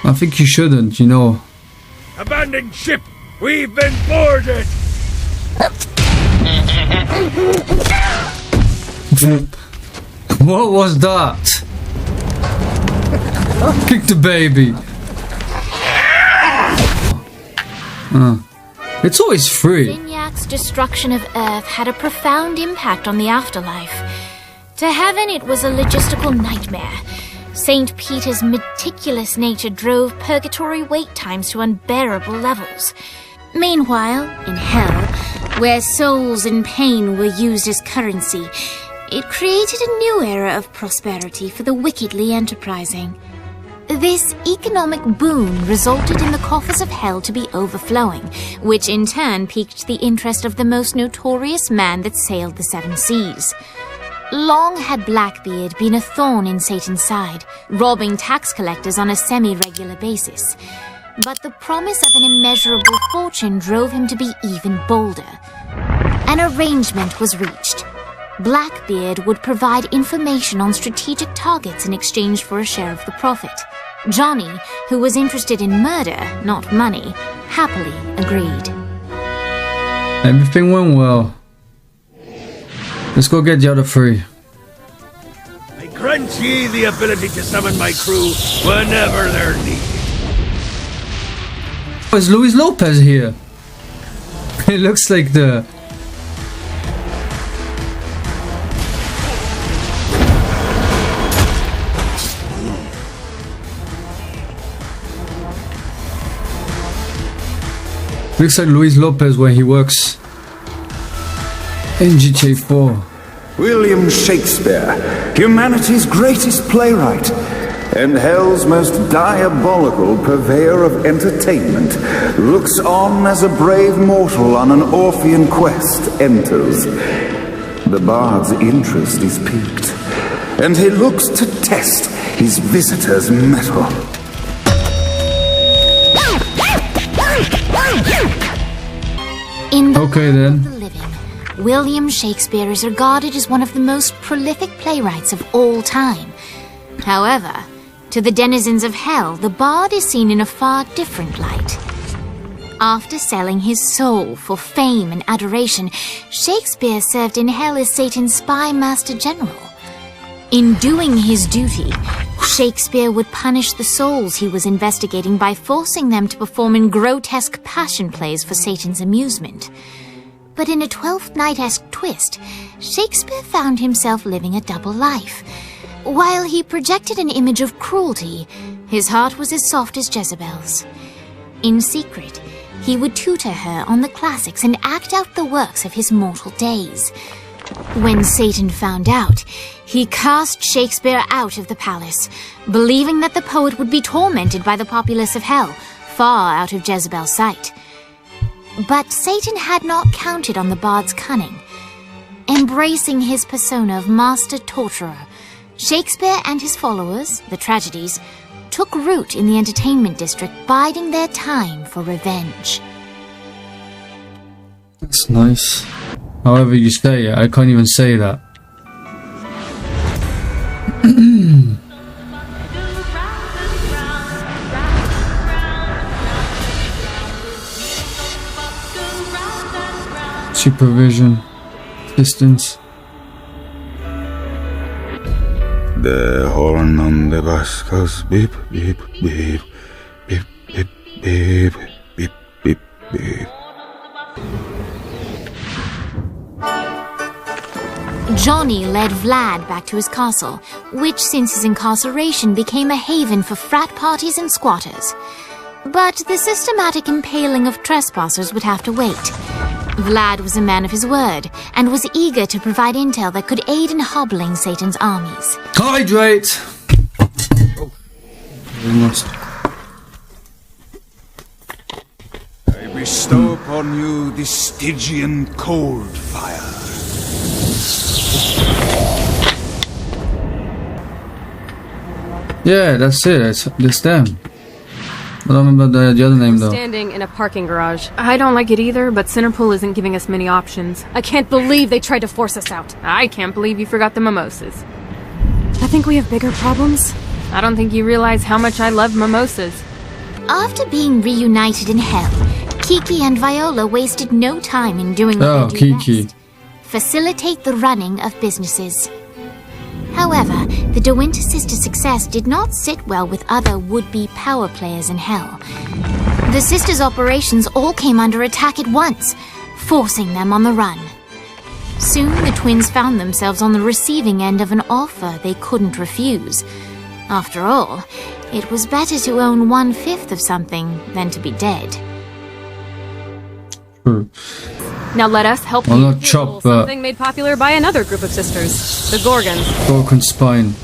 I think you shouldn't, you know. Abandoned ship! We've been boarded! What was that? Kick the baby. It's always free. Zignac's destruction of Earth had a profound impact on the afterlife. To Heaven, it was a logistical nightmare. St. Peter's meticulous nature drove purgatory wait times to unbearable levels. Meanwhile, in Hell, where souls in pain were used as currency, it created a new era of prosperity for the wickedly enterprising. This economic boon resulted in the coffers of Hell to be overflowing, which in turn piqued the interest of the most notorious man that sailed the seven seas. Long had Blackbeard been a thorn in Satan's side, robbing tax collectors on a semi-regular basis. But the promise of an immeasurable fortune drove him to be even bolder. An arrangement was reached. Blackbeard would provide information on strategic targets in exchange for a share of the profit. Johnny, who was interested in murder, not money, happily agreed. Everything went well. Let's go get the other three. I grant ye the ability to summon my crew whenever they're needed. Oh, is Luis Lopez here? It looks like the... Looks like Luis Lopez when he works in GTA 4. William Shakespeare, humanity's greatest playwright, and hell's most diabolical purveyor of entertainment, looks on as a brave mortal on an Orphean quest enters. The bard's interest is piqued, and he looks to test his visitor's mettle. In the Okay, land then. of the living, William Shakespeare is regarded as one of the most prolific playwrights of all time. However, to the denizens of Hell, the bard is seen in a far different light. After selling his soul for fame and adoration, Shakespeare served in Hell as Satan's spy master general. In doing his duty, Shakespeare would punish the souls he was investigating by forcing them to perform in grotesque passion plays for Satan's amusement. But in a Twelfth Night-esque twist, Shakespeare found himself living a double life. While he projected an image of cruelty, his heart was as soft as Jezebel's. In secret, he would tutor her on the classics and act out the works of his mortal days. When Satan found out, he cast Shakespeare out of the palace, believing that the poet would be tormented by the populace of Hell, far out of Jezebel's sight. But Satan had not counted on the bard's cunning. Embracing his persona of master torturer, Shakespeare and his followers, the tragedies, took root in the entertainment district, biding their time for revenge. That's nice. However you say it, I can't even say that. Supervision. Distance. The horn on the bus goes beep, beep, beep, beep, beep, beep, beep, beep, beep. Johnny led Vlad back to his castle, which since his incarceration became a haven for frat parties and squatters. But the systematic impaling of trespassers would have to wait. Vlad was a man of his word, and was eager to provide intel that could aid in hobbling Satan's armies. Hydrate! Almost. I bestow upon you the Stygian cold fire. Yeah, that's it. It's them. I don't remember the other name though. Standing in a parking garage. I don't like it either, but Centerpool isn't giving us many options. I can't believe they tried to force us out. I can't believe you forgot the mimosas. I think we have bigger problems. I don't think you realize how much I love mimosas. After being reunited in Hell, Kiki and Viola wasted no time in doing what Oh, they do Kiki. best. Facilitate the running of businesses. However, the De Winter sisters' success did not sit well with other would-be power players in Hell. The sisters' operations all came under attack at once, forcing them on the run. Soon, the twins found themselves on the receiving end of an offer they couldn't refuse. After all, it was better to own 1/5 of something than to be dead. True. Now let us help Well, you not heal chop, something made popular by another group of sisters, the Gorgons. Broken spine.